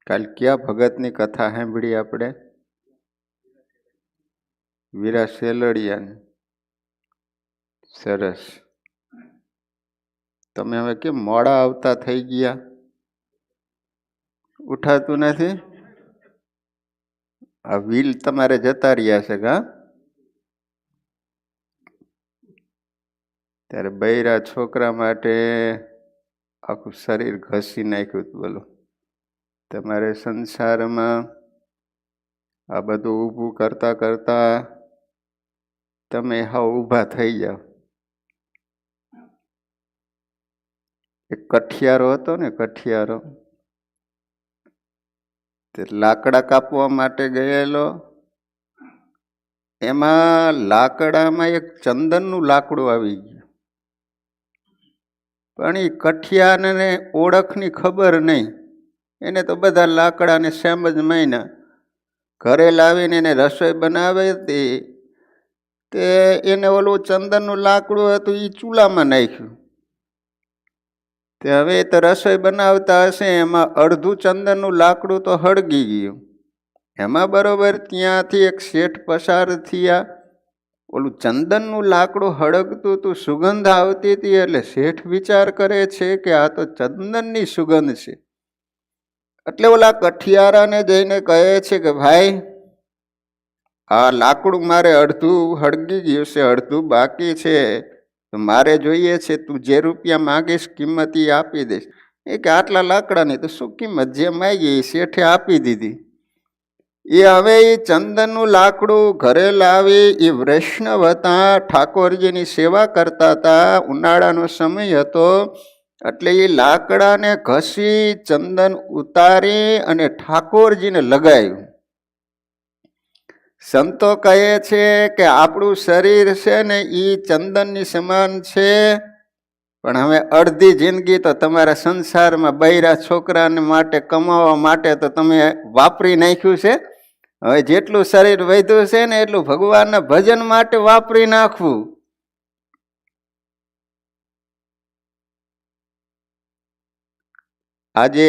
કાલ ક્યાં ભગતની કથા સાંભળી આપણે? વીરા શેલડિયાની. સરસ. તમે હવે કેમ મોડા આવતા થઈ ગયા? ઉઠાતું નથી? આ વ્હીલ તમારે જતા રહ્યા છે કા? ત્યારે બૈરા છોકરા માટે આખું શરીર ઘસી નાખ્યું હતું. બોલો, તમારે સંસારમાં આ બધું ઊભું કરતા કરતા તમે હાવ ઊભા થઈ જાઓ. એક કઠિયારો હતો ને, કઠિયારો તે લાકડા કાપવા માટે ગયેલો. એમાં લાકડામાં એક ચંદનનું લાકડું આવી ગયું, પણ એ કઠિયાને ઓળખની ખબર નહીં. એને તો બધા લાકડાને સેમ જ માન્યા. ઘરે લાવીને એને રસોઈ બનાવી હતી તે એને ઓલું ચંદનનું લાકડું હતું એ ચૂલામાં નાખ્યું. તે હવે તો રસોઈ બનાવતા હશે, એમાં અડધું ચંદનનું લાકડું તો હળગી ગયું. એમાં બરોબર ત્યાંથી એક શેઠ પસાર થયા. ઓલું ચંદનનું લાકડું હળગતું તું, સુગંધ આવતી હતી. એટલે શેઠ વિચાર કરે છે કે આ તો ચંદનની સુગંધ છે. એટલે ઓલા કઠિયારાને જઈને કહે છે કે ભાઈ, આ લાકડું મારે અડધું હળગી ગયું છે, અડધું બાકી છે, તો મારે જોઈએ છે. તું જે રૂપિયા માગીશ કિંમત એ આપી દઈશ. એ કે આટલા લાકડાની તો શું કિંમત, જે માગી એ શેઠે આપી દીધી. એ હવે એ ચંદનનું લાકડું ઘરે લાવી, એ વૈષ્ણવ હતા, ઠાકોરજીની સેવા કરતા હતા. ઉનાળાનો સમય હતો એટલે એ લાકડાને ઘસી ચંદન ઉતારી અને ઠાકોરજીને લગાવ્યું. સંતો કહે છે કે આપણું શરીર છે ને એ ચંદનની સમાન છે, પણ હવે અડધી જિંદગી તો તમારા સંસારમાં બૈરા છોકરાને માટે કમાવા માટે તો તમે વાપરી નાખ્યું છે. હવે જેટલું શરીર વધ્યું છે ને એટલું ભગવાનના ભજન માટે વાપરી નાખવું. આજે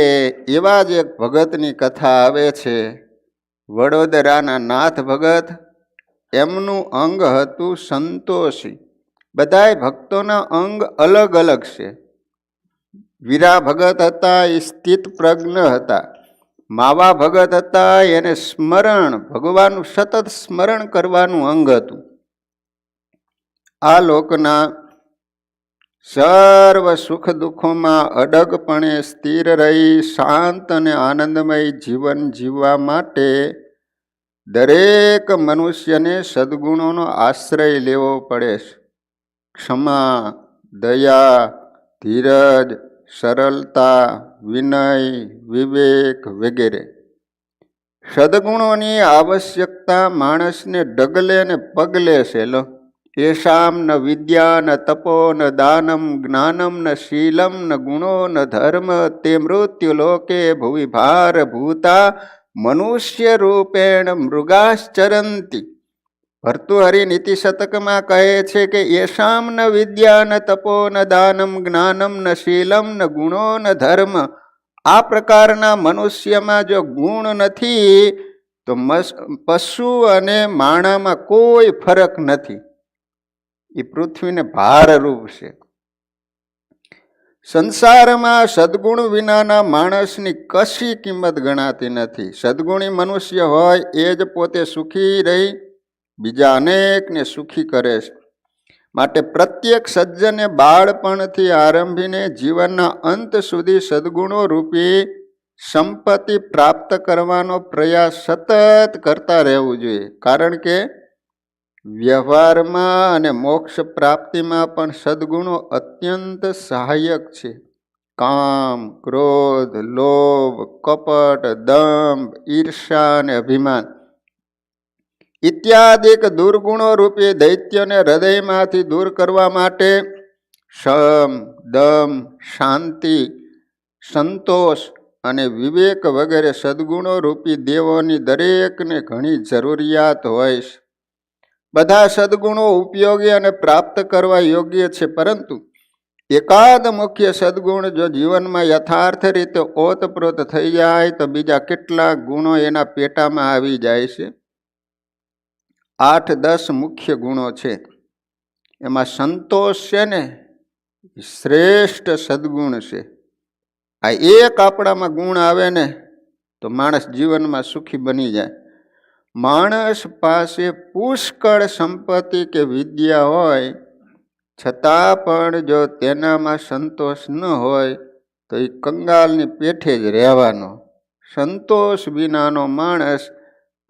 એવા જ એક ભગતની કથા આવે છે. વડોદરાના નાથ ભગત, એમનું અંગ હતું સંતોષી. બધાય ભક્તોના અંગ અલગ અલગ છે. વીરા ભગત હતા એ સ્થિત પ્રજ્ઞ હતા. માવા ભગત હતા એને સ્મરણ, ભગવાનનું સતત સ્મરણ કરવાનું અંગ હતું. આ લોકના સર્વ સુખ દુઃખોમાં અડગપણે સ્થિર રહી શાંત અને આનંદમય જીવન જીવવા માટે દરેક મનુષ્યને સદગુણોનો આશ્રય લેવો પડે છે. ક્ષમા, દયા, ધીરજ, સરળતા, વિનય, વિવેક વગેરે સદગુણોની આવશ્યકતા માણસને ડગલે ને પગલે છે. એશામ ન વિદ્યા ન તપો ન દાનમ જ્ઞાનમ ન શીલમ ન ગુણો ન ધર્મ તે મૃત્યુ લોકે ભુવિ ભાર ભૂતા મનુષ્ય રૂપેણ મૃગાશ્ચરંતી. ભર્તુહરિ નીતિ શતકમાં કહે છે કે એશામ ન વિદ્યા ન તપો ન દાનમ જ્ઞાનમ ન શીલમ ન ગુણો ન ધર્મ. આ પ્રકારના મનુષ્યમાં જો ગુણ નથી તો પશુ અને માણામાં કોઈ ફરક નથી. એ પૃથ્વીને ભારરૂપ છે. સંસારમાં સદગુણ વિનાના માણસની કશી કિંમત ગણાતી નથી. સદગુણી મનુષ્ય હોય એ જ પોતે સુખી રહી બીજા અનેકને સુખી કરે છે. માટે પ્રત્યેક સજ્જને બાળપણથી આરંભીને જીવનના અંત સુધી સદગુણો રૂપી સંપત્તિ પ્રાપ્ત કરવાનો પ્રયાસ સતત કરતા રહેવું જોઈએ. કારણ કે વ્યવહારમાં અને મોક્ષ પ્રાપ્તિમાં પણ સદગુણો અત્યંત સહાયક છે. કામ, ક્રોધ, લોભ, કપટ, દંભ, ઈર્ષા અને અભિમાન ઇત્યાદિક દુર્ગુણો રૂપી દૈત્યને હૃદયમાંથી દૂર કરવા માટે શમ, દમ, શાંતિ, સંતોષ અને વિવેક વગેરે સદગુણો રૂપી દેવોની દરેકને ઘણી જરૂરિયાત હોય છે. બધા સદગુણો ઉપયોગી અને પ્રાપ્ત કરવા યોગ્ય છે, પરંતુ એકાદ મુખ્ય સદગુણ જો જીવનમાં યથાર્થ રીતે ઓતપ્રોત થઈ જાય તો બીજા કેટલાક ગુણો એના પેટામાં આવી જાય છે. 8-10 મુખ્ય ગુણો છે. એમાં સંતોષ છે ને શ્રેષ્ઠ સદગુણ છે. આ એક આપણામાં ગુણ આવે ને તો માણસ જીવનમાં સુખી બની જાય. માણસ પાસે પુષ્કળ સંપત્તિ કે વિદ્યા હોય છતાં પણ જો તેનામાં સંતોષ ન હોય તો એ કંગાલની પેઠે જ રહેવાનો. સંતોષ વિનાનો માણસ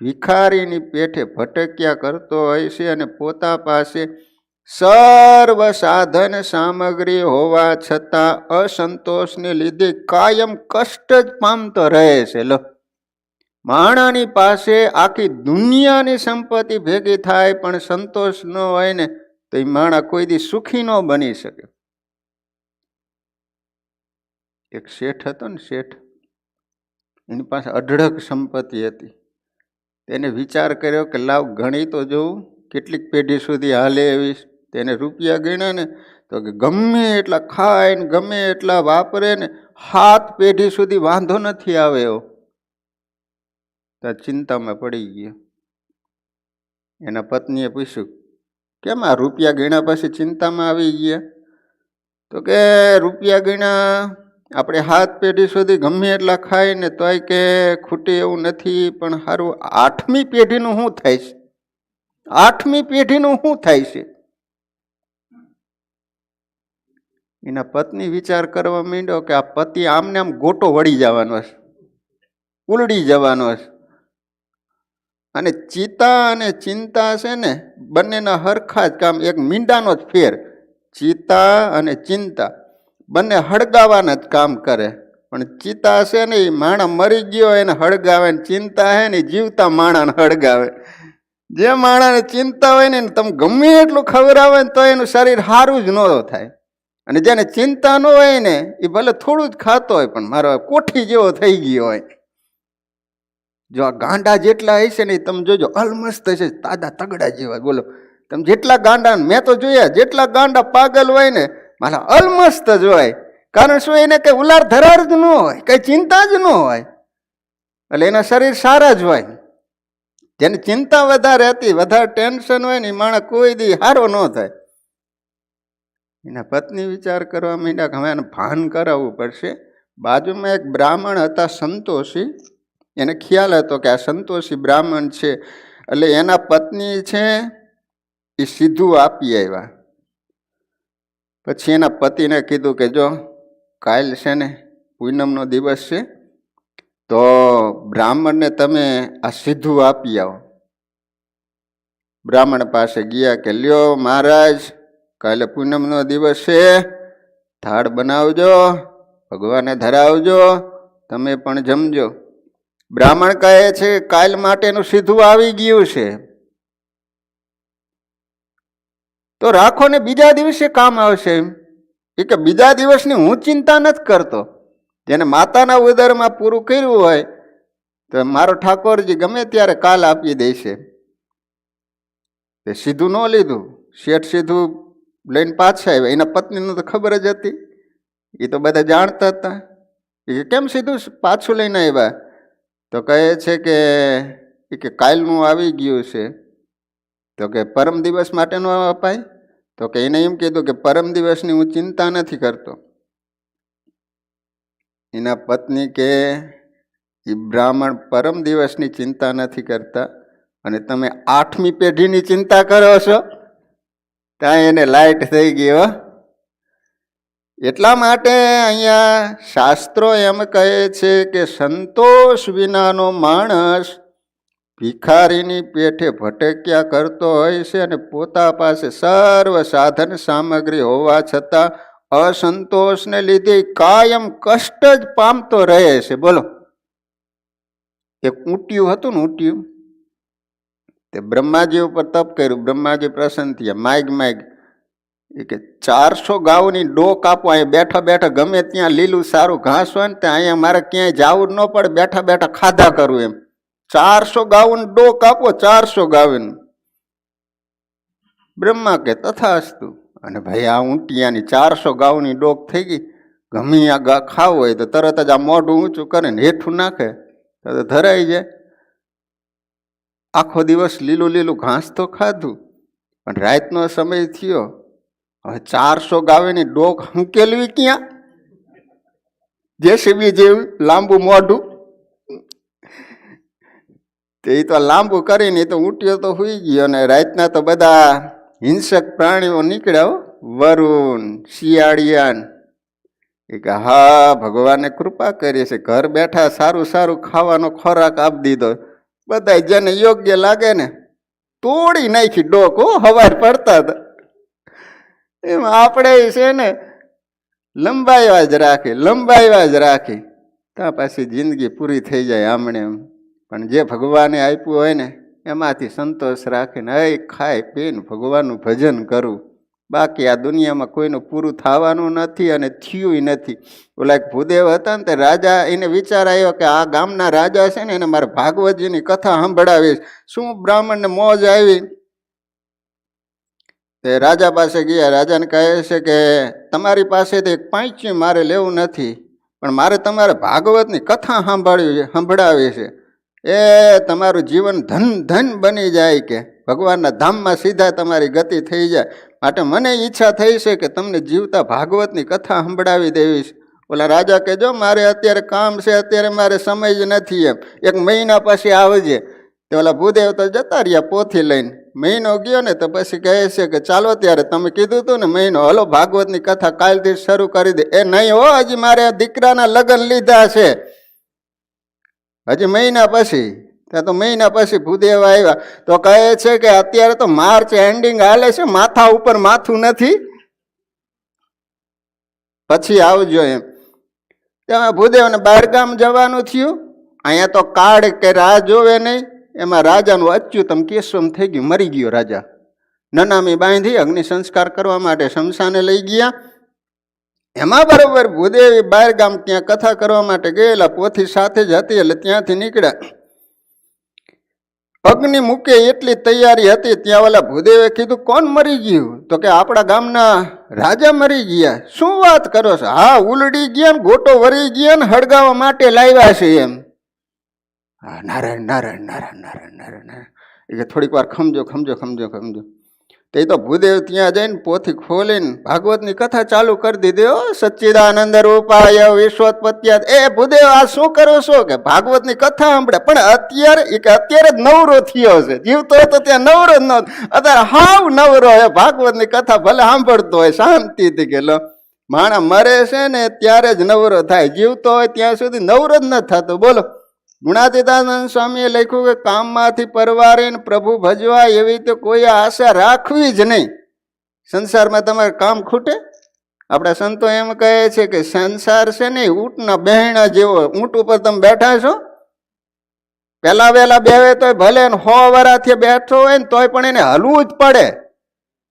ભિખારીની પેઠે ભટક્યા કરતો હોય છે અને પોતા પાસે સર્વ સાધન સામગ્રી હોવા છતાં અસંતોષને લીધે કાયમ કષ્ટ જ પામતો રહે છે. લો, માણાની પાસે આખી દુનિયાની સંપત્તિ ભેગી થાય પણ સંતોષ ન હોય ને તો એ માણા કોઈ દી સુખી ન બની શકે. એક શેઠ હતો ને, શેઠ, એની પાસે અઢળક સંપત્તિ હતી. તેને વિચાર કર્યો કે લાવ ગણી તો જોઉં કેટલીક પેઢી સુધી હાલે એવી. તેને રૂપિયા ગણ્યા ને તો કે ગમે એટલા ખાય ને ગમે એટલા વાપરે ને 7 પેઢી સુધી વાંધો નથી આવે એવો. ચિંતામાં પડી ગયો. એના પત્નીએ પૂછ્યું, કેમ આ રૂપિયા ગણ્યા પછી ચિંતામાં આવી ગયા? તો કે રૂપિયા ગણ્યા આપણે 7 પેઢી સુધી ગમે એટલા ખાય ને તોય કે ખૂટે એવું નથી, પણ સારું 8મી પેઢીનું શું થાય છે? 8મી પેઢીનું શું થાય છે? એના પત્ની વિચાર કરવા માંડ્યો કે આ પતિ આમને આમ ગોટો વળી જવાનો છે, ઉલડી જવાનો છે. અને ચિતા અને ચિંતા છે ને બંનેના હરખા જ કામ, એક મીંડાનો જ ફેર. ચિતા અને ચિંતા બંને હળગાવાના જ કામ કરે. પણ ચિતા છે ને એ માણા મરી ગયો એને હળગાવે, ને ચિંતા છે ને જીવતા માણાને હળગાવે. જે માણાને ચિંતા હોય ને તમે ગમે એટલું ખવડાવે ને તો એનું શરીર સારું જ ન થાય. અને જેને ચિંતા ન હોય ને એ ભલે થોડું જ ખાતો હોય પણ મારો કોઠી જેવો થઈ ગયો હોય. જો આ ગાંડા જેટલા હશે ને તમે જોજો અલમસ્ત હશે, તાજા તગડા જેવા. બોલો, તમે જેટલા ગાંડા, મેં તો જોયા, જેટલા ગાંડા પાગલ હોય ને મારા અલમસ્ત જ હોય. કારણ શું? એને કઈ ઉલાર ધરાર જ ન હોય, કઈ ચિંતા જ ન હોય, એટલે એના શરીર સારા જ હોય. જેને ચિંતા વધારે હતી, વધારે ટેન્શન હોય ને એ માણસ કોઈ દી સારો ન થાય. એના પત્ની વિચાર કરવા માંડ્યા કે હવે આને ભાન કરાવવું પડશે. બાજુમાં એક બ્રાહ્મણ હતા સંતોષી. એને ખ્યાલ હતો કે આ સંતોષી બ્રાહ્મણ છે, એટલે એના પત્ની છે એ સીધું આપી આવ્યા. પછી એના પતિને કીધું કે જો કાલ છે ને પૂનમનો દિવસ છે તો બ્રાહ્મણને તમે આ સીધું આપી આવો. બ્રાહ્મણ પાસે ગયા કે લ્યો મહારાજ, કાલે પૂનમનો દિવસ છે, થાળ બનાવજો, ભગવાને ધરાવજો, તમે પણ જમજો. બ્રાહ્મણ કહે છે કાલ માટેનું સીધું આવી ગયું છે તો રાખો ને બીજા દિવસે કામ આવશે. એ કે બીજા દિવસની હું ચિંતા નથી કરતો. જેને માતાના ઉદરમાં પૂરું કર્યું હોય તો મારો ઠાકોરજી ગમે ત્યારે કાલ આપી દેશે. સીધું ન લીધું, શેઠ સીધું લઈને પાછા આવ્યા. એના પત્નીનું તો ખબર જ હતી, એ તો બધા જાણતા હતા. એ કેમ સીધું પાછું લઈને આવ્યા? તો કહે છે કે કાલનું આવી ગયું છે. તો કે પરમ દિવસ માટેનું અપાય? તો કે એને એમ કીધું કે પરમ દિવસની હું ચિંતા નથી કરતો. એના પત્ની કે એ બ્રાહ્મણ પરમ દિવસની ચિંતા નથી કરતા અને તમે 8મી પેઢીની ચિંતા કરો છો. ત્યાં એને લાઈટ થઈ ગયો. એટલા માટે અહીંયા શાસ્ત્રો એમ કહે છે કે સંતોષ વિનાનો માણસ ભિખારીની પેઠે ભટક્યા કરતો હોય છે અને પોતા પાસે સર્વ સાધન સામગ્રી હોવા છતાં અસંતોષને લીધે કાયમ કષ્ટ જ પામતો રહે છે. બોલો, એક ઊંટિયું હતું ને, ઊંટિયું તે બ્રહ્માજી ઉપર તપ કર્યું. બ્રહ્માજી પ્રસન્ન થયા. માગ એ કે 400 ગાઉની ડોક આપો, અહીંયા બેઠા બેઠા ગમે ત્યાં લીલું સારું ઘાસ હોય ને ત્યાં અહીંયા મારે ક્યાંય જવું ન પડે, બેઠા બેઠા ખાધા કરું એમ. 400 ગાઉન ડોક આપો, 400 ગાઉન. બ્રહ્મા કે તથાસ્તુ. અને ભાઈ આ ઊંટિયાની 400 ગાઉની ડોક થઈ ગઈ. ગમી આ ખાવું હોય તો તરત જ આ મોઢું ઊંચું કરે ને હેઠું નાખે તો ધરાઈ જાય. આખો દિવસ લીલું લીલું ઘાસ તો ખાધું, પણ રાતનો સમય થયો, હવે 400 ગાવેની ડોક હંકેલવી ક્યાં? જેસીબી જેવું લાંબુ મોઢું, તે તો લાંબુ કરીને તો ઊંટ્યો તો સુઈ ગયો. અને રાતના તો બધા હિંસક પ્રાણીઓ નીકળ્યા, વરુણ, શિયાળિયાન. એ કે હા ભગવાને કૃપા કરી છે, ઘર બેઠા સારું સારું ખાવાનો ખોરાક આપી દીધો. બધા જેને યોગ્ય લાગે ને તોડી નાખી ડોક. હવાર પડતા હતા એમ આપણે છે ને લંબાવ્યા જ રાખી ત્યાં પાછી જિંદગી પૂરી થઈ જાય આમણે એમ. પણ જે ભગવાને આપ્યું હોય ને એમાંથી સંતોષ રાખીને હે ખાઈ પીને ભગવાનનું ભજન કરવું. બાકી આ દુનિયામાં કોઈનું પૂરું થવાનું નથી અને થયું નથી. ઓલા એક ભૂદેવ હતા ને તે રાજા, એને વિચાર આવ્યો કે આ ગામના રાજા છે ને એને મારે ભાગવતજીની કથા સંભળાવીશ. શું બ્રાહ્મણને મોજ આવી. તે રાજા પાસે ગયા. રાજાને કહે છે કે તમારી પાસેથી એક પાંચી મારે લેવું નથી, પણ મારે તમારે ભાગવતની કથા સંભળાવી છે. એ તમારું જીવન ધન ધન બની જાય, કે ભગવાનના ધામમાં સીધા તમારી ગતિ થઈ જાય. માટે મને ઈચ્છા થઈ છે કે તમને જીવતા ભાગવતની કથા સંભળાવી દેવી છે. ઓલા રાજા કે જો મારે અત્યારે કામ છે, અત્યારે મારે સમય જ નથી, એમ 1 મહિના પછી આવજે. તો ઓલા ભૂદેવ તો જતા રહ્યા પોથી લઈને. મહિનો ગયો ને તો પછી કહે છે કે ચાલો ત્યારે તમે કીધું હતું ને મહિનો, હલો ભાગવતની કથા કાલથી શરૂ કરી દે. એ નહીં હો, હજી મારે દીકરાના લગ્ન લીધા છે, હજી મહિના પછી. ત્યાં તો મહિના પછી ભૂદેવ આવ્યા તો કહે છે કે અત્યારે તો માર્ચ એન્ડિંગ હાલે છે, માથા ઉપર માથું નથી, પછી આવજો એમ. ત્યાં ભૂદેવને બહારગામ જવાનું થયું. અહીંયા તો કાળ કે રાહ જોવે નહીં, એમાં રાજાનું અચ્યુતમ કેશવમ થઈ ગયું, મરી ગયો રાજા. નનામી બાંધી અગ્નિ સંસ્કાર કરવા માટે શમશાને લઈ ગયા. એમાં બરોબર ભૂદેવી બહારગામ ત્યાં કથા કરવા માટે ગયેલા, પોથી સાથે જ હતી એટલે ત્યાંથી નીકળ્યા. અગ્નિ મૂકે એટલી તૈયારી હતી ત્યાં ઓલા ભૂદેવે કીધું કોણ મરી ગયું? તો કે આપણા ગામના રાજા મરી ગયા. શું વાત કરો છો? હા, ઉલડી ગયા ને ગોટો વરી ગયા ને હળગાવવા માટે લાવ્યા છે એમ. હા, નારાયણ નારાયણ નારાયણ નારાયણ નારાયણ. એ થોડીક વાર ખમજો ખમજો ખમજો ખમજો. તે તો ભૂદેવ ત્યાં જઈને પોથી ખોલીને ભાગવતની કથા ચાલુ કરી દીધી. સચ્ચિદાનંદ રૂપાય વિશ્વોત્પત્યાદ. એ ભૂદેવ આ શું કરો છો? કે ભાગવતની કથા સાંભળે. પણ અત્યારે જ નવરો થયો છે, જીવતો હતો ત્યાં નવરો જ નહોતો, અત્યારે હાવ નવરો હે. ભાગવતની કથા ભલે સાંભળતો હોય શાંતિથી, કે લો માણા મરે છે ને ત્યારે જ નવરો થાય, જીવતો હોય ત્યાં સુધી નવરો જ નથી થતો. બોલો, ગુણાતીતાનંદ સ્વામીએ લખ્યું કે કામમાંથી પરવારીને પ્રભુ ભજવા એવી તો કોઈ આશા રાખવી જ નહીં. સંસારમાં તમારે કામ ખૂટે. આપણા સંતો એમ કહે છે કે સંસાર છે ને ઊંટના બહેણા જેવો. ઊંટ ઉપર તમે બેઠા છો, પેલા વહેલા બેવે તોય ભલે 100 વર્ષથી બેઠો હોય ને તોય પણ એને હલવું જ પડે.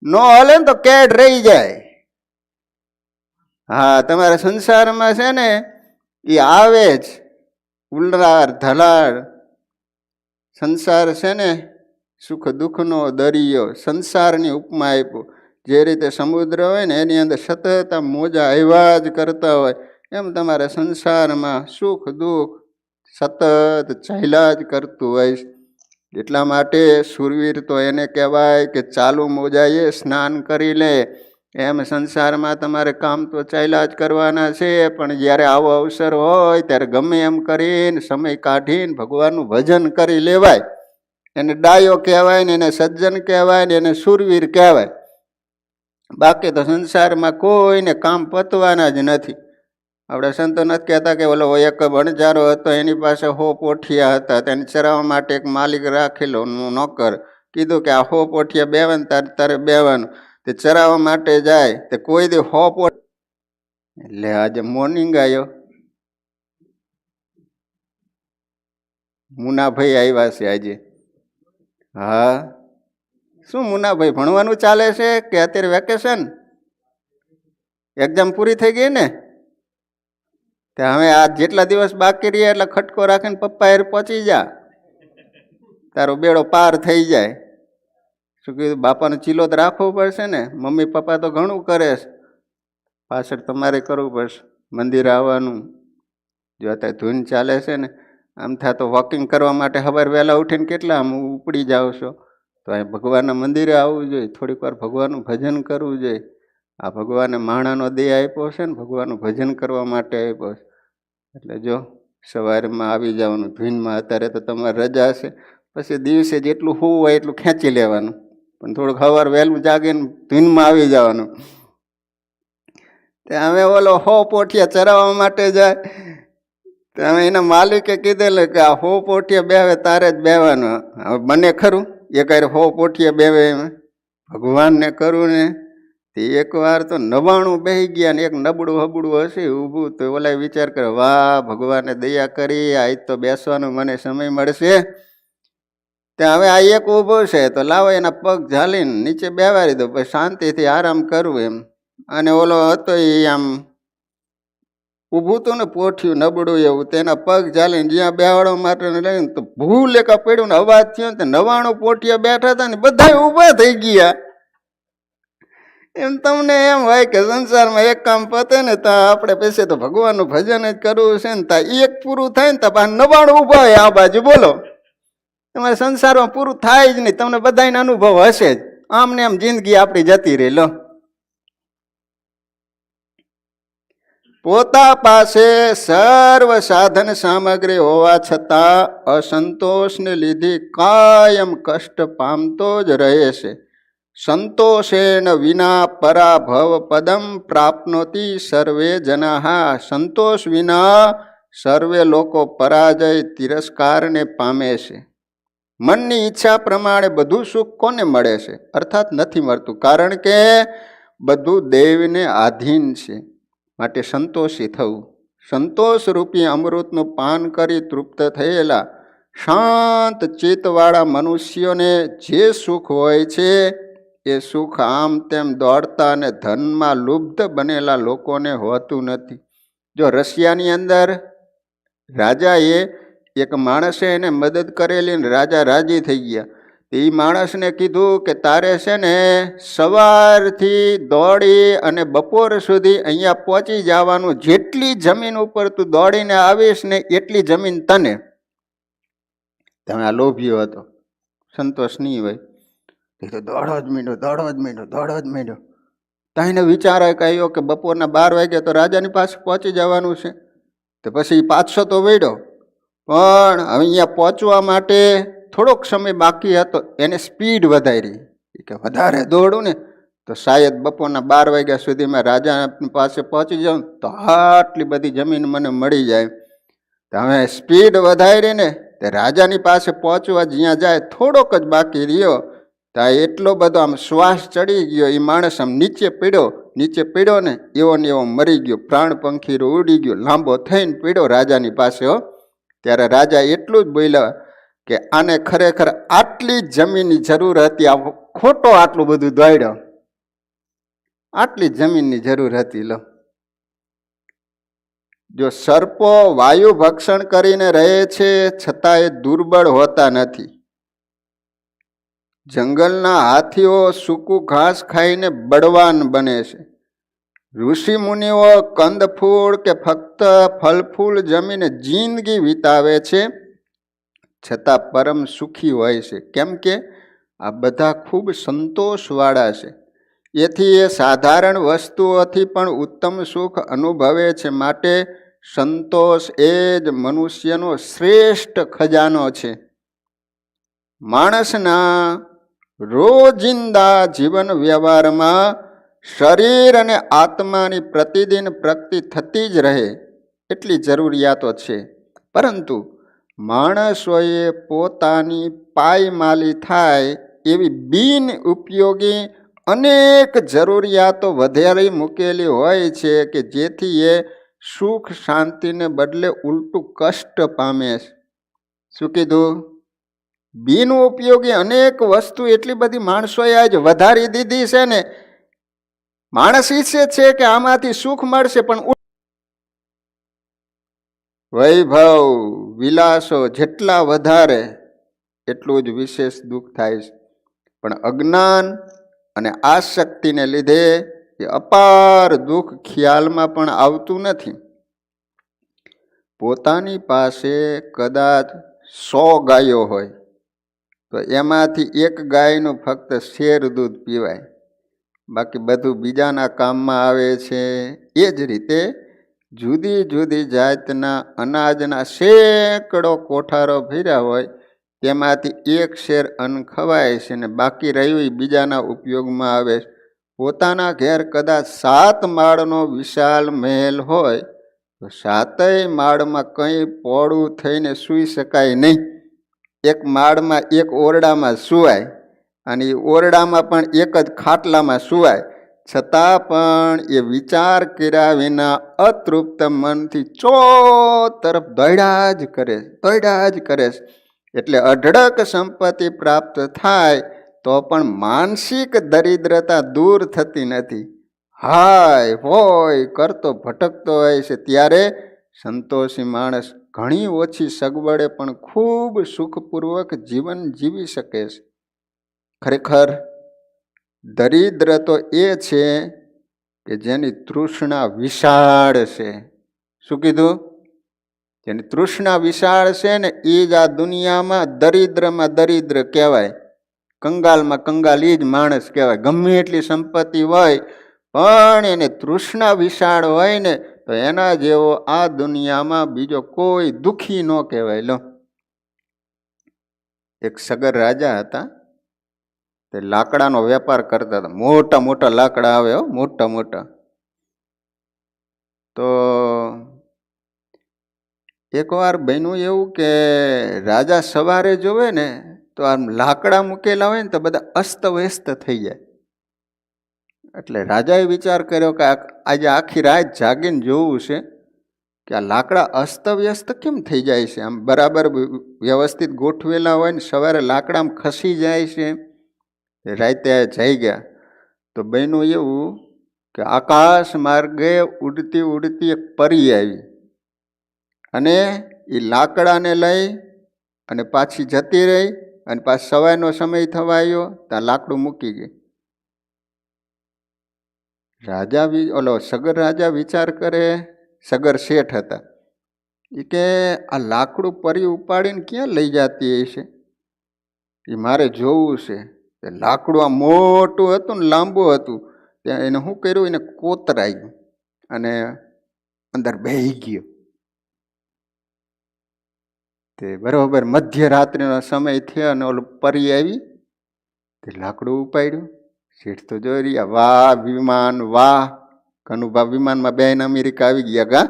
ન હલે ને તો કેડ રહી જાય. હા, તમારા સંસારમાં છે ને એ આવે જ ઉલરાર ધલાર. સંસાર છે ને સુખ દુઃખનો દરિયો. સંસારની ઉપમા આપ્યું. જે રીતે સમુદ્ર હોય ને એની અંદર સતત મોજા આવ્યા જ કરતા હોય, એમ તમારા સંસારમાં સુખ દુઃખ સતત ચાલ્યા જ કરતું હોય. એટલા માટે સુરવીર તો એને કહેવાય કે ચાલુ મોજાએ સ્નાન કરી લે. એમ સંસારમાં તમારે કામ તો ચાલ્યા જ કરવાના છે, પણ જ્યારે આવો અવસર હોય ત્યારે ગમે એમ કરીને સમય કાઢીને ભગવાનનું ભજન કરી લેવાય. એને ડાયો કહેવાય ને, એને સજ્જન કહેવાય ને, એને સુરવીર કહેવાય. બાકી તો સંસારમાં કોઈને કામ પતવાના જ નથી. આપણે સંતો નથી કહેતા કે ઓલો એક વણજારો હતો, એની પાસે 100 પોઠિયા હતા, તેને ચરાવવા માટે એક માલિક રાખેલો નોકર. કીધું કે આ 100 પોઠિયા બેવાનું, તારે બેવાનું. તે ચરાવવા માટે જાય તે કોઈ દી 100 પોઠ. એટલે આજે મોર્નિંગ આવ્યો, મુનાભાઈ આવ્યા છે આજે. હા, શું મુનાભાઈ ભણવાનું ચાલે છે કે અત્યારે વેકેશન? એક્ઝામ પૂરી થઈ ગઈ ને? હવે આ જેટલા દિવસ બાકી રહ્યા એટલે ખટકો રાખીને પપ્પા એ પહોંચી જા, તારો બેડો પાર થઈ જાય. શું કીધું, બાપાનો ચીલો તો રાખવો પડશે ને, મમ્મી પપ્પા તો ઘણું કરે છે, પાછળ તમારે કરવું પડશે. મંદિર આવવાનું, જો અત્યારે ધૂન ચાલે છે ને, આમ થાય તો વોકિંગ કરવા માટે સવારે વહેલા ઉઠીને કેટલા આમ ઉપડી જાઓ છો, તો અહીં ભગવાનના મંદિરે આવવું જોઈએ, થોડીક વાર ભગવાનનું ભજન કરવું જોઈએ. આ ભગવાને માણાનો દેહ આપ્યો છે ને, ભગવાનનું ભજન કરવા માટે આપ્યો છે. એટલે જો સવારમાં આવી જવાનું ધૂનમાં. અત્યારે તો તમારે રજા હશે, પછી દિવસે જેટલું હોવું હોય એટલું ખેંચી લેવાનું, પણ થોડુંક સવાર વહેલું જાગીને ધૂનમાં આવી જવાનું. અમે ઓલો 100 પોઠિયા ચરાવવા માટે જાય, તમે એના માલિકે કીધેલું કે આ 100 પોઠિયા બેવે તારે જ બેવાનું. હવે બને ખરું એ કાંઈ 100 પોઠિયા બેવે એમ? ભગવાનને કરું ને તે એકવાર તો 99 બેસી ગયા ને એક નબળું હબળું હશે ઊભું, તો ઓલા વિચાર કરે, વાહ ભગવાને દયા કરી, આજ તો બેસવાનો મને સમય મળશે. ત્યાં હવે આ એક ઊભો છે તો લાવો એના પગ ઝાલીને નીચે બેવારી દો, પછી શાંતિથી આરામ કરવું એમ. અને ઓલો હતો એ આમ ઊભું હતું ને પોઠિયું નબળું એવું, તેના પગ ઝાલીને જ્યાં બેવાડવા માટે લઈને તો ભૂલ એકા પડ્યું ને અવાજ થયો ને 99 પોઠિયા બેઠા હતા ને બધા ઊભા થઈ ગયા. એમ તમને એમ હોય કે સંસારમાં એક કામ પતે ને તો આપણે પછી તો ભગવાનનું ભજન જ કરવું છે ને, તા એક પૂરું થાય ને તો 99 ઊભા હોય આ બાજુ. બોલો, તમારે સંસારમાં પૂરું થાય જ નહીં, તમને બધાને અનુભવ હશે જ. આમ ને આમ જિંદગી આપણી જતી રહી. લો, પોતા પાસે સર્વ સાધન સામગ્રી હોવા છતાં અસંતોષને લીધે કાયમ કષ્ટ પામતો જ રહે છે. સંતોષેન વિના પરાભવ પદમ પ્રાપ્નોતિ સર્વે જનાહા. સંતોષ વિના સર્વે લોકો પરાજય તિરસ્કારને પામે છે. મનની ઈચ્છા પ્રમાણે બધું સુખ કોને મળે છે? અર્થાત નથી મળતું, કારણ કે બધું દેવને આધીન છે. માટે સંતોષી થવું. સંતોષ રૂપી અમૃતનું પાન કરી તૃપ્ત થયેલા શાંત ચિત્તવાળા મનુષ્યોને જે સુખ હોય છે એ સુખ આમ તેમ દોડતા અને ધનમાં લુબ્ધ બનેલા લોકોને હોતું નથી. જો રશિયાની અંદર રાજાએ એક માણસે એને મદદ કરેલી ને રાજા રાજી થઈ ગયા. એ માણસને કીધું કે તારે છે ને સવારથી દોડી અને બપોર સુધી અહીંયા પહોંચી જવાનું, જેટલી જમીન ઉપર તું દોડીને આવીશ ને એટલી જમીન તને. તમે આ લોભ્યો હતો, સંતોષ નહીં હોય તો દોડો જ માંડ્યો. તાઈને વિચાર કહ્યો કે બપોરના 12 વાગ્યા તો રાજાની પાસે પહોંચી જવાનું છે, તો પછી પાછો તો વળ્યો, પણ હવે અહીંયા પહોંચવા માટે થોડોક સમય બાકી હતો, એને સ્પીડ વધારી કે વધારે દોડું ને તો શાયદ બપોરના 12 વાગ્યા સુધીમાં રાજા પાસે પહોંચી જાઉં તો આટલી બધી જમીન મને મળી જાય. તો હવે સ્પીડ વધારી ને તે રાજાની પાસે પહોંચવા જ્યાં જાય થોડોક જ બાકી રહ્યો, તો એટલો બધો આમ શ્વાસ ચડી ગયો. એ માણસ આમ નીચે પીડ્યો ને એવો મરી ગયો, પ્રાણ પંખીરો ઉડી ગયો, લાંબો થઈને પીડ્યો રાજાની પાસે. ત્યારે રાજા એટલું જ બોલ્યા કે આને ખરેખર આટલી જ જમીનની જરૂર હતી, આ ખોટો આટલું બધું દોડ્યો, આટલી જમીનની જરૂર હતી. લો, જો સર્પો વાયુ ભક્ષણ કરીને રહે છે છતાં એ દુર્બળ હોતા નથી. જંગલના હાથીઓ સૂકું ઘાસ ખાઈને બળવાન બને છે. ઋષિ મુનિઓ કંદ ફૂલ કે ફક્ત ફલ ફૂલ જમીને જિંદગી વિતાવે છે છતાં પરમ સુખી હોય છે, કેમ કે આ બધા ખૂબ સંતોષવાળા છે. એથી એ સાધારણ વસ્તુઓથી પણ ઉત્તમ સુખ અનુભવે છે. માટે સંતોષ એ જ મનુષ્યનો શ્રેષ્ઠ ખજાનો છે. માણસના રોજિંદા જીવન વ્યવહારમાં શરીર અને આત્માની પ્રતિદિન પ્રગતિ થતી જ રહે એટલી જરૂરિયાતો છે, પરંતુ માણસોએ પોતાની પાયમાલી થાય એવી બિન ઉપયોગી અનેક જરૂરિયાતો વધારી મૂકેલી હોય છે કે જેથી એ સુખ શાંતિને બદલે ઉલટું કષ્ટ પામે છે. શું કીધું? બિન ઉપયોગી અનેક વસ્તુ એટલી બધી માણસોએ આજ વધારી દીધી છે ને, માણસ ઈચ્છે છે કે આમાંથી સુખ મળશે, પણ વૈભવ વિલાસો જેટલા વધારે એટલું જ વિશેષ દુઃખ થાય છે. પણ અજ્ઞાન અને આસક્તિને લીધે એ અપાર દુઃખ ખ્યાલમાં પણ આવતું નથી. પોતાની પાસે કદાચ 100 ગાયો હોય તો એમાંથી એક ગાયનું ફક્ત શેર દૂધ પીવાય, બાકી બધું બીજાના કામમાં આવે છે. એ જ રીતે જુદી જુદી જાતના અનાજના સેંકડો કોઠારો ભર્યા હોય, તેમાંથી એક શેર અન્ન ખવાય છે ને બાકી રહ્યું બીજાના ઉપયોગમાં આવે. પોતાના ઘેર કદાચ 7 માળનો વિશાળ મહેલ હોય તો 7ય માળમાં કંઈ પોળું થઈને સૂઈ શકાય નહીં. એક માળમાં એક ઓરડામાં સૂવાય અને એ ઓરડામાં પણ એક જ ખાટલામાં સૂવાય, છતાં પણ એ વિચાર કર્યા વિના અતૃપ્ત મનથી તરફ દોડ્યા જ કરે. એટલે અઢળક સંપત્તિ પ્રાપ્ત થાય તો પણ માનસિક દરિદ્રતા દૂર થતી નથી. હાય હોય કરતો ભટકતો હોય છે. ત્યારે સંતોષી માણસ ઘણી ઓછી સગવડે પણ ખૂબ સુખપૂર્વક જીવન જીવી શકે છે. ખરેખર દરિદ્ર તો એ છે કે જેની તૃષ્ણા વિશાળ છે. શું કીધું? જેની તૃષ્ણા વિશાળ છે ને એ જ આ દુનિયામાં દરિદ્રમાં દરિદ્ર કહેવાય, કંગાલમાં કંગાલ એ જ માણસ કહેવાય. ગમે એટલી સંપત્તિ હોય પણ એને તૃષ્ણા વિશાળ હોય ને તો એના જેવો આ દુનિયામાં બીજો કોઈ દુઃખી ન કહેવાય. લો, એક સગર રાજા હતા. તે લાકડાનો વેપાર કરતા હતા. મોટા મોટા લાકડા આવે, મોટા મોટા. તો એકવાર બન્યું એવું કે રાજા સવારે જોવે ને તો આમ લાકડા મૂકેલા હોય ને તો બધા અસ્તવ્યસ્ત થઈ જાય. એટલે રાજાએ વિચાર કર્યો કે આજે આખી રાત જાગીને જોવું છે કે આ લાકડા અસ્તવ્યસ્ત કેમ થઈ જાય છે. આમ બરાબર વ્યવસ્થિત ગોઠવેલા હોય ને સવારે લાકડા ખસી જાય છે. રાતે જઈ ગયા તો બન્યું એવું કે આકાશ માર્ગે ઉડતી ઉડતી એક પરી આવી અને એ લાકડાને લઈ અને પાછી જતી રહી અને પાછો સવારનો સમય થવા આવ્યો ત્યાં લાકડું મૂકી ગઈ. સગર રાજા વિચાર કરે, સગર શેઠ હતા, એ કે આ લાકડું પરી ઉપાડીને ક્યાં લઈ જતી હશે, એ મારે જોવું છે. લાકડું આ મોટું હતું ને લાંબુ હતું, ત્યાં એને શું કર્યું, એને કોતરાયું અને અંદર બેહી ગયો. તે બરોબર મધ્યરાત્રિનો સમય થયો અને ઓલું પરી આવી તે લાકડું ઉપાડ્યું. શેઠ તો જોઈ રહ્યા, વાહ વિમાન, વાહ કનુભા વિમાનમાં બેન અમેરિકા આવી ગયા ગા.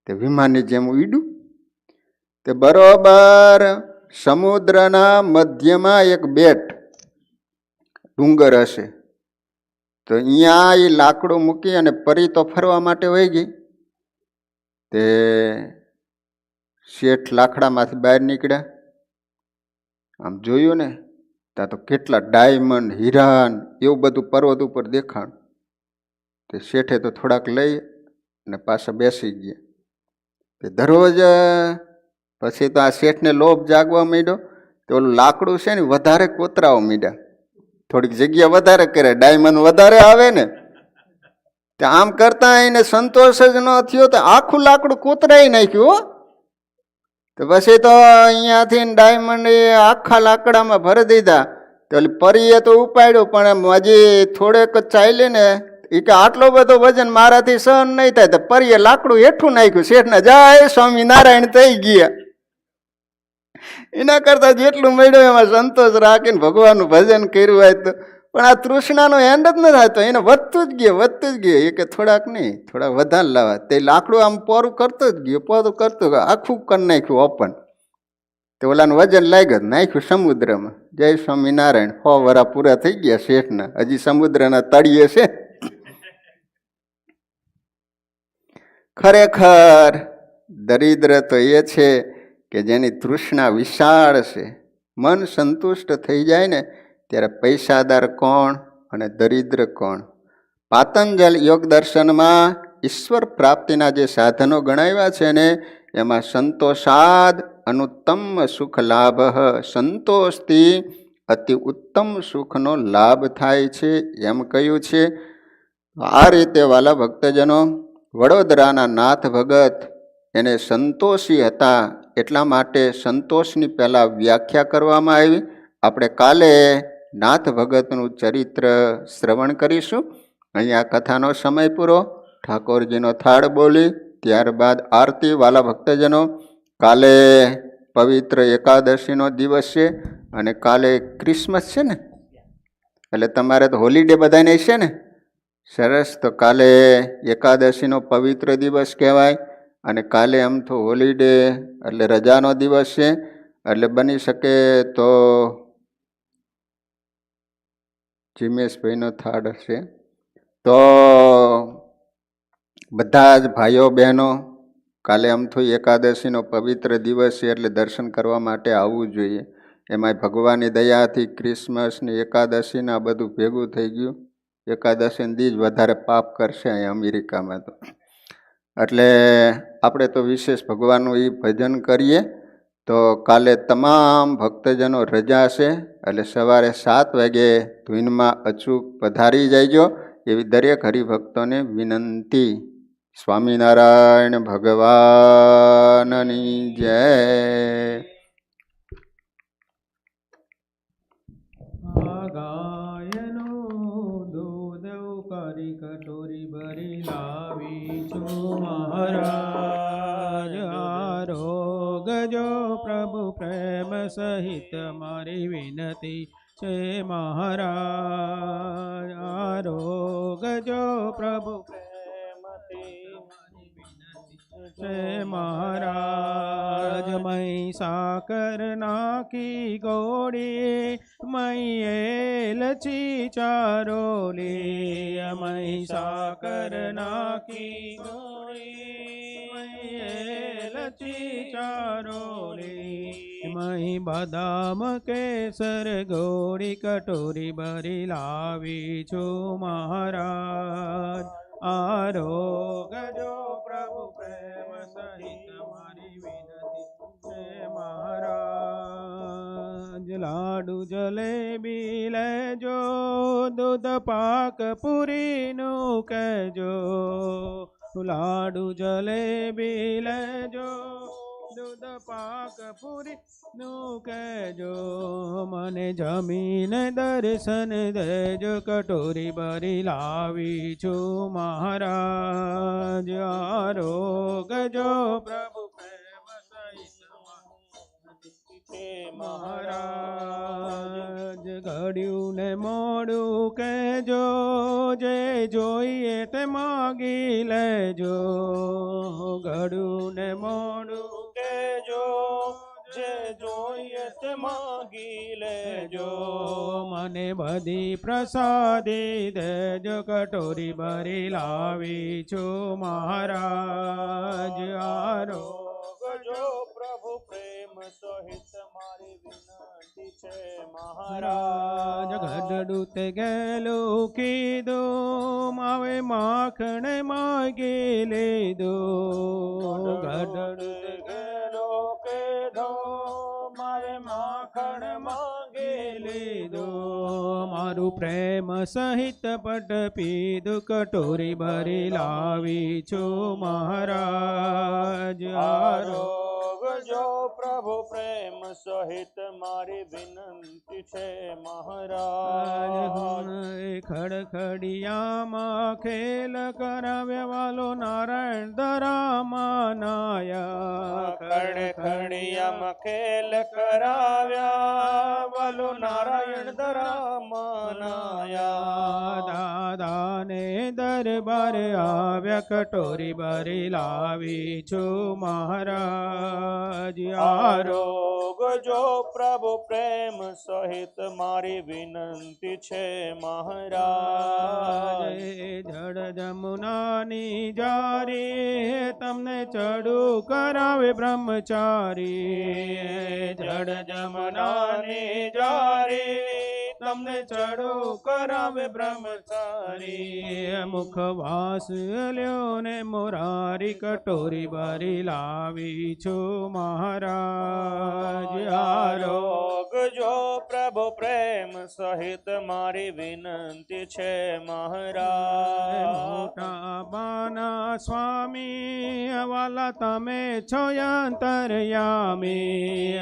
તે વિમાનની જેમ ઉડ્યું. તે બરોબર સમુદ્રના મધ્યમાં એક બેટ ડુંગર હશે તો અહીંયા એ લાકડું મૂકી અને પરી તો ફરવા માટે વહી ગઈ. તે શેઠ લાકડામાંથી બહાર નીકળ્યા. આમ જોયું ને ત્યાં તો કેટલા ડાયમંડ, હીરાન એવું બધું પર્વત ઉપર દેખાણ. તે શેઠે તો થોડાક લઈ અને પાછા બેસી ગયા. તે દરરોજ પછી તો આ શેઠને લોભ જાગવા માંડ્યો. તો ઓલું લાકડું છે ને વધારે કોતરાવા માંડ્યા. થોડીક જગ્યા વધારે કરે, ડાયમંડ વધારે આવે ને. ત્યાં આમ કરતા એને સંતોષ જ ન થયો તો આખું લાકડું કોતરાઈ નાખ્યું. તો પછી તો અહીંયાથી ડાયમંડ એ આખા લાકડામાં ભરી દીધા. તો પરીએ તો ઉપાડ્યું પણ હજી થોડેક જ ચાલી ને એ કે આટલો બધો વજન મારાથી સહન નહીં થાય. તો પરીએ લાકડું હેઠું નાખ્યું. શેઠને જય સ્વામિનારાયણ થઈ ગયા. એના કરતા જેટલું મળ્યું એમાં સંતોષ રાખીને ભગવાનનું ભજન કર્યું હોય તો. પણ આ તૃષ્ણાનો એન્ડ જ ન થાય તો એને વધતું જ ગયું. એ કે થોડાક નહીં, થોડાક વધારે લાવવા. તે લાકડું આમ પોરું કરતો જ ગયો, આખું કરી નાખ્યું ઓપન. તે ઓલાનું વજન લાગ્યું, નાખ્યું સમુદ્રમાં. જય સ્વામિનારાયણ. 100 વર્ષ પૂરા થઈ ગયા શેઠના, હજી સમુદ્રના તળિયે છે. ખરેખર દરિદ્ર તો એ છે કે જેની તૃષ્ણા વિશાળ છે. મન સંતુષ્ટ થઈ જાય ને ત્યારે પૈસાદાર કોણ અને દરિદ્ર કોણ. પાતંજલ યોગ દર્શનમાં ઈશ્વર પ્રાપ્તિના જે સાધનો ગણાવ્યા છે ને એમાં સંતોષાદ અનુત્તમ સુખ લાભ, સંતોષથી અતિ ઉત્તમ સુખનો લાભ થાય છે એમ કહ્યું છે. આ રીતે વાલા ભક્તજનો, વડોદરાના નાથ ભગત એને સંતોષી હતા, એટલા માટે સંતોષની પહેલાં વ્યાખ્યા કરવામાં આવી. આપણે કાલે નાથ ભગતનું ચરિત્ર શ્રવણ કરીશું. અહીંયા કથાનો સમય પૂરો. ઠાકોરજીનો થાળ બોલી ત્યારબાદ આરતી. વાલા ભક્તજનો, કાલે પવિત્ર એકાદશીનો દિવસ છે અને કાલે ક્રિસમસ છે ને, એટલે તમારે તો હોલિડે બધાને છે ને. સરસ. તો કાલે એકાદશીનો પવિત્ર દિવસ કહેવાય અને કાલે આમ તો હોલિડે એટલે રજાનો દિવસ છે. એટલે બની શકે તો જીમેશભાઈનો થાળ હશે. તો બધા જ ભાઈઓ બહેનો કાલે આમ તો એકાદશીનો પવિત્ર દિવસ છે એટલે દર્શન કરવા માટે આવવું જોઈએ. એમાંય ભગવાનની દયાથી ક્રિસમસની એકાદશીના બધું ભેગું થઈ ગયું. એકાદશીને દી જ વધારે પાપ કરશે અહીંયા અમેરિકામાં તો. એટલે આપણે તો વિશેષ ભગવાનનું એ ભજન કરીએ. તો કાલે તમામ ભક્તજનો રજા છે એટલે સવારે 7 વાગે ધૂનમાં અચૂક પધારી જજો એવી દરેક હરિભક્તોને વિનંતી. સ્વામિનારાયણ ભગવાનની જય. ગાયનો દૂધ કરી કટોરી ભરી લાવી છું મહારાજ. આરોગજો પ્રભુ પ્રેમ સહિત મારી વિનતી છે મહારાજ. આરોગજો પ્રભુ પ્રેમથી મારી વિનતી છે મહારાજ. મય સાકર નાખી ગોળી, મય એલચી ચારોલી. મય સાકર નાખી ગોળી, મય એલચી ચારોલી. મય બદામ કેસર ગોળી કટોરી ભરી લાવી છું મહારાજ. આરોગજો પ્રભુ પ્રેમ સહિત મારી વિનતી છે મહારાજ. લાડુ જલેબી લેજો, દૂધ પાક પૂરીનું કહેજો. લાડુ જલેબી લેજો, દૂધ પાક પૂરીનું કહેજો. મને જમીને દર્શન દેજો, કટોરી ભરી લાવી છું મહારાજ. આરોગજો પ્રભુ પ્રેમ સહિત મહારાજ. ઘડ્યું ને મોડું કહેજો, જે જોઈએ તે માગી લેજો. ઘડ્યું ને મોડું કહેજો, જે જોઈએ તે માગી લેજો. મને બધી પ્રસાદી દેજો, કટોરી ભરી લાવી છું મહારાજ. આરોગજો પ્રભુ પ્રેમ સહિત મારી વિનંતી છે મહારાજ. ગઢડું તે ગેલું કીધું, માવે માખણ માગી લીધું. ગઢડું તે ગેલું કીધું, મારે માખણ માગી લીધું. મારું પ્રેમ સહિત પટ પીધું, કટોરી ભરી લાવી છું મહારાજ. આરોગજો પ્રભુ પ્રેમ સહિત મારી વિનંતી છે મહારાજ. ખડખડિયામાં ખેલ કરાવ્યા વાલો નારાયણ દરામાં નાયા. ખડખડિયામાં ખેલ કરાવ્યા વાલો નારાયણ દરામાં નાયા. દાદાને દરબાર આવ્યા, કટોરી ભરી લાવી છું મહારાજ. આરોગજો પ્રભુ પ્રેમ સહિત મારી વિનંતી છે મહારાજ. જળ જમુનાની જારી, તમને ચડું કરાવે બ્રહ્મચારી. જળ જમુનાની જારી, તમને ચડું કરાવે બ્રહ્મચારી. મુખવાસ લ્યો ને મોરારી, કટોરી ભરી લાવી છું મહારાજ. આરોગજો પ્રભુ પ્રેમ સહિત મારી વિનંતી છે મહારાજ. મોટા બાના સ્વામી વાલા તમે છો અંતર્યામી.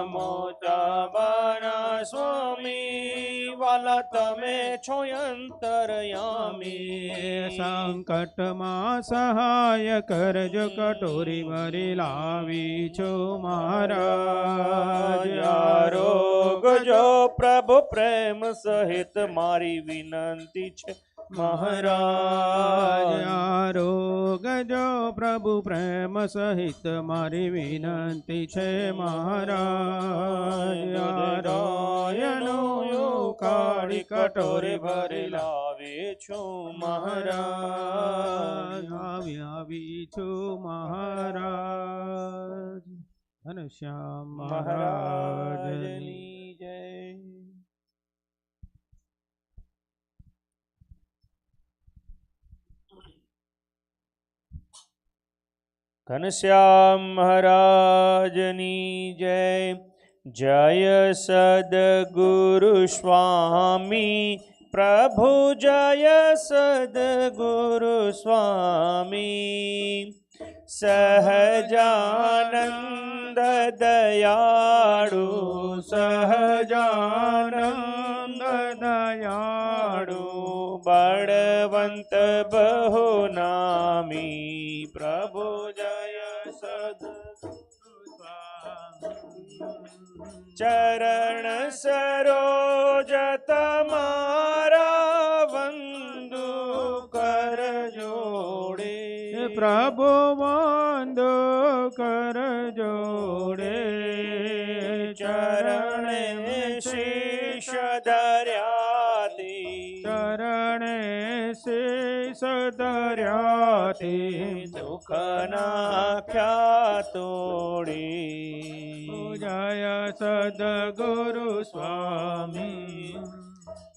મોટા બાના સ્વામી વાલા તમે છો અંતર્યામી. સંકટમાં સહાય કરજો કટોરી ભરી લાવી છો મહારાજ. આરોગ જો પ્રભુ પ્રેમ સહિત મારી વિનંતી છે મહારાજ. આરોગ જો પ્રભુ પ્રેમ સહિત મારી વિનંતી છે મહારાજ. કાળી કટોરી ભરી લાવે છું મહારાજ. આવી છું મહારાજ. ઘનશ્યામ મહારાજની જય. ઘનશ્યામ મહારાજની જય. જય સદગુરુ સ્વામી પ્રભુ જય સદગુરુ સ્વામી. સહજાનંદ દયાળુ સહજાનંદ દયાળુ બળવંત બહુ નામી પ્રભુ જય ચરણ સરોજ તમારા વંદુ કર જોડે. પ્રભુ વંદો કર જોડે. ચરણે શીશ ધર્યાતી. ચરણે શીશ ધર્યાતી. દુઃખ નાખ્યા તોડી. જય સદગુરુ સ્વામી.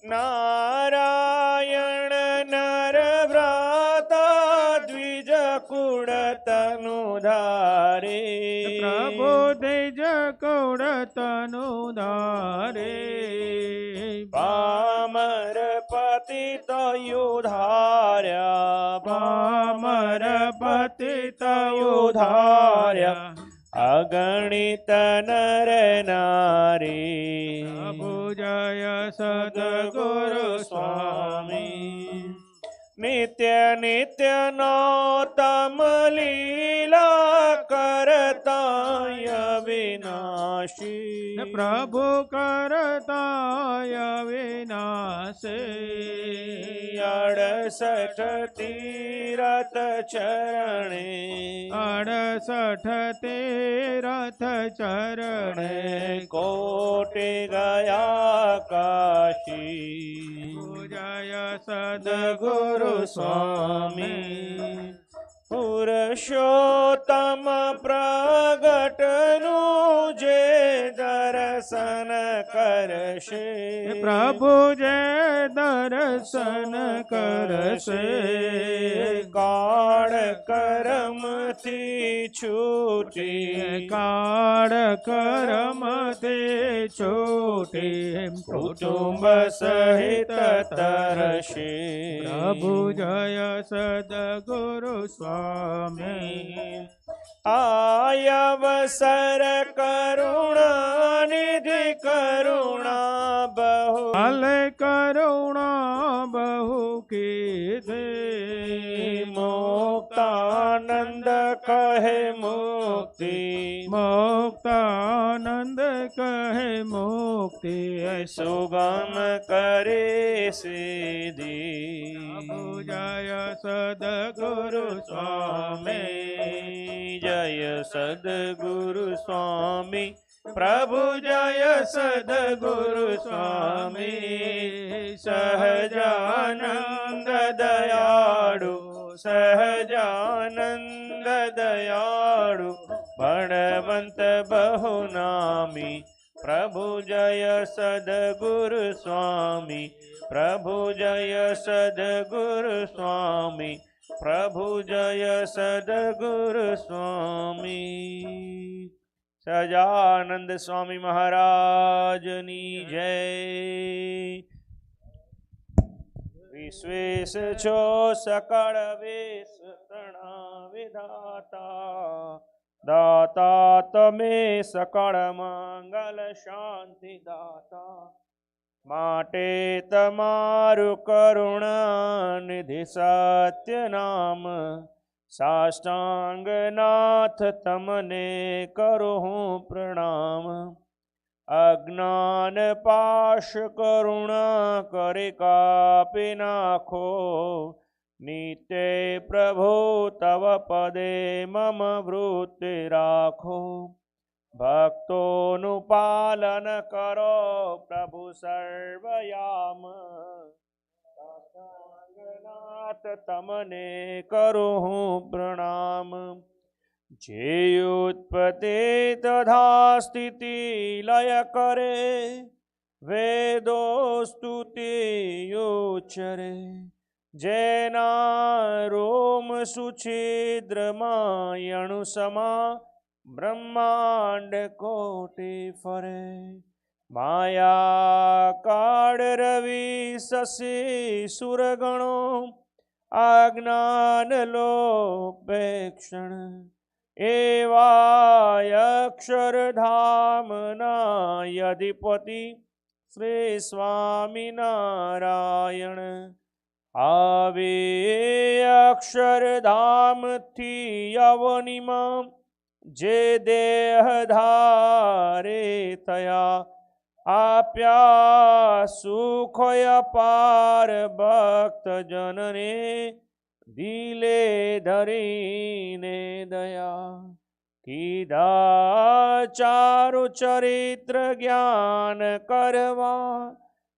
નારાયણ નર વ્રતા દ્વિજ કુળ તનુ ધારે. પ્રભુ દ્વિજ કુળ તનુ ધારે. પામર પતિત યુધાર્યા. પામર પતિત યુધાર્યા. અગણિત નર નારી. પ્રભુ જય સદગુરુ સ્વામી. નિત્ય નિત્ય નોતમ લીલા કરતાય વિનાશી. પ્રભુ કરતાય વિનાશે. 68 તીરથ ચરણે. 68 તીરથ ચરણે. કોટી ગયા કાશી. જય સદગુરુ સ્વામી. પુરુષોત્તમ પ્રગટનું જે દર્શન કરશે. પ્રભુ જે દર્શન કરશે. કાળ કરમથી છૂટી. કાળ કરમથી છૂટી. કુટુંબ સહિત તરશે. પ્રભુ જય સદગુરુ સ્વામી. આયવસર કરુણા નિધિ કરુણા બહુ. અલે કરુણા બહુ કીધે. મુક્તાનંદ કહે મુક્તિ. મુક્તાનંદ કહે મુક્તિ. સુગમ કરે સિદ્ધિ. જય સદગુરુ સ્વામી. જય સદગુરુ સ્વામી. પ્રભુ જય સદગુરુ સ્વામી. સહજાનંદ દયાળુ સહજાનંદ દયાળુ બળવંત બહુ નામી. પ્રભુ જય સદગુરુ સ્વામી. પ્રભુ જય સદગુરુ સ્વામી. પ્રભુ જય સદગુરુ સ્વામી. સહજાનંદ સ્વામી મહારાજની જય. વિશ્વેશ છો સકળ વેશ તણાવે દાતા, દાતા તમે સકળ મંગલ શાંતિ દાતા. માટે તમારું કરુણા નિધિ સત્ય નામ, સાષ્ટાંગનાથ તમને કરું હું પ્રણામ. અજ્ઞાન પાશ કરુણા કરે કાપી નાખો, નિત્ય પ્રભુ તવ પદે મમ વૃત્તિ રાખો. ભક્તોનું પાલન કરો પ્રભુ સર્વયામ, સાષ્ટાંગનાથ તમને કરું હું પ્રણામ. જે ઉત્પત્તિ તથા સ્થિતિ લય કરે, વેદો સ્તુતિ ઉચ્ચરે. જેના રોમ સુછિદ્રમાં અણુ સમા, બ્રહ્માંડ કોટી ફરે. માયા કાળ રવિ શશી સુરગણો, આજ્ઞાન લોપેક્ષણ. એવા અક્ષરધામના અધિપતિ શ્રી સ્વામિનારાયણ. આવે અક્ષરધામથી અવનિમાં જે દેહધારે થયા, આપ્યા સુખ અપાર ભક્તજનને દિલે ધરીને દયા. કીધા ચારુ ચરિત્ર જ્ઞાન કરવા,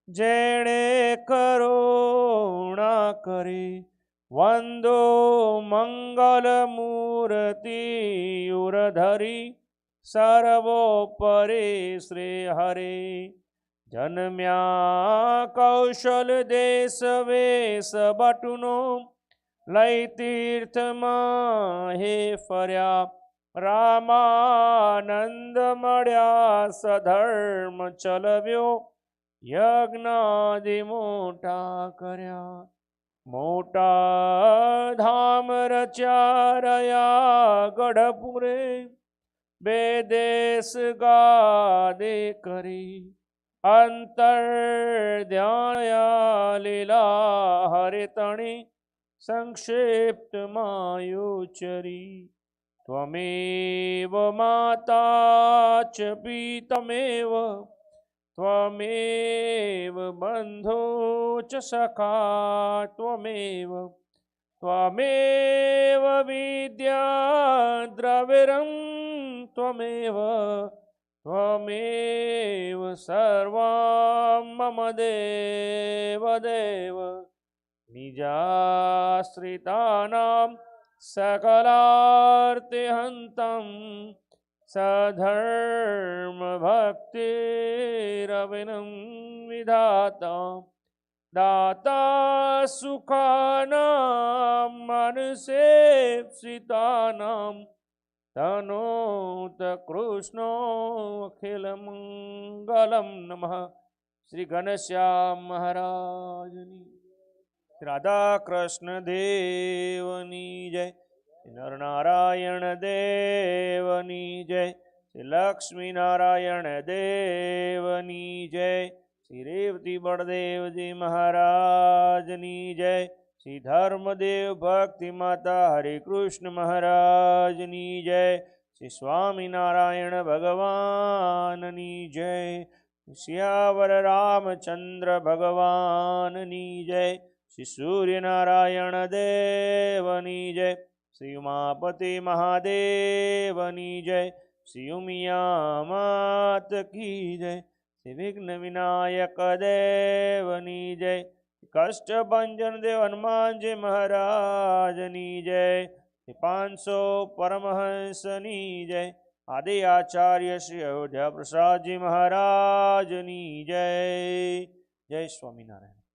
જેણે કરુણા કરી. વંદો મંગલ મૂર્તિ ઉરધરી, સર્વોપરી શ્રી હરિ. જન્મ્યા કૌશલ દેશ વેશ બટુનો, લઈ તીર્થમાં હે ફર્યા. રામાનંદ મળ્યા સધર્મ ચલવ્યો, યજ્ઞાદિ મોટા કર્યા. મોટા ધામ રચ્યા રહ્યા ગઢપુરે, બે દેશ ગાદે કરી. અંતર ધ્યાન લીલા હરિતણી, સંક્ષિપ્તમાં ઉચ્ચરી. ત્વમેવ માતા ચ પિતમેવ, ત્વમેવ બંધો ચ સખા. ત્વમેવ ત્વમેવ વિદ્યા દ્રવિણં, ત્વમેવ ત્વમેવ સર્વં મમ દેવ દેવ. નિજાશ્રિતાનાં સકલાર્તિહન્तं, સધર્મ ભક્તિરવિनं વિધાતા. દાતા સુખાનાં મનુષેપ્સિતાનાં, તનોત કૃષ્ણો અખિલ મંગલમ. નમઃ શ્રી ઘનશ્યામ મહારાજની. રાધા કૃષ્ણ દેવની જય. નરનારાયણ દેવની જય. શ્રી લક્ષ્મી નારાયણ દેવની જય. શ્રી રેવતી બળદેવજી મહારાજની જય. શ્રી ધર્મદેવ ભક્તિ માતા હરિકૃષ્ણ મહારાજની જય. શ્રી સ્વામિનારાયણ ભગવાનની જય. શ્યાવર રામચંદ્ર ભગવાનની જય. શ્રી સૂર્યનારાયણ દેવની જય. શ્રી ઉમાપતિ મહાદેવની જય. શ્રી ઉમિયા માત કી જય. શ્રી વિઘ્ન વિનાયક દેવની જય. કષ્ટભંજન દેવ હનુમાનજી મહારાજની જય. 500 પરમહંસની જય. આદિ આચાર્ય શ્રી અયોધ્યા પ્રસાદજી મહારાજની જય. જય સ્વામિનારાયણ.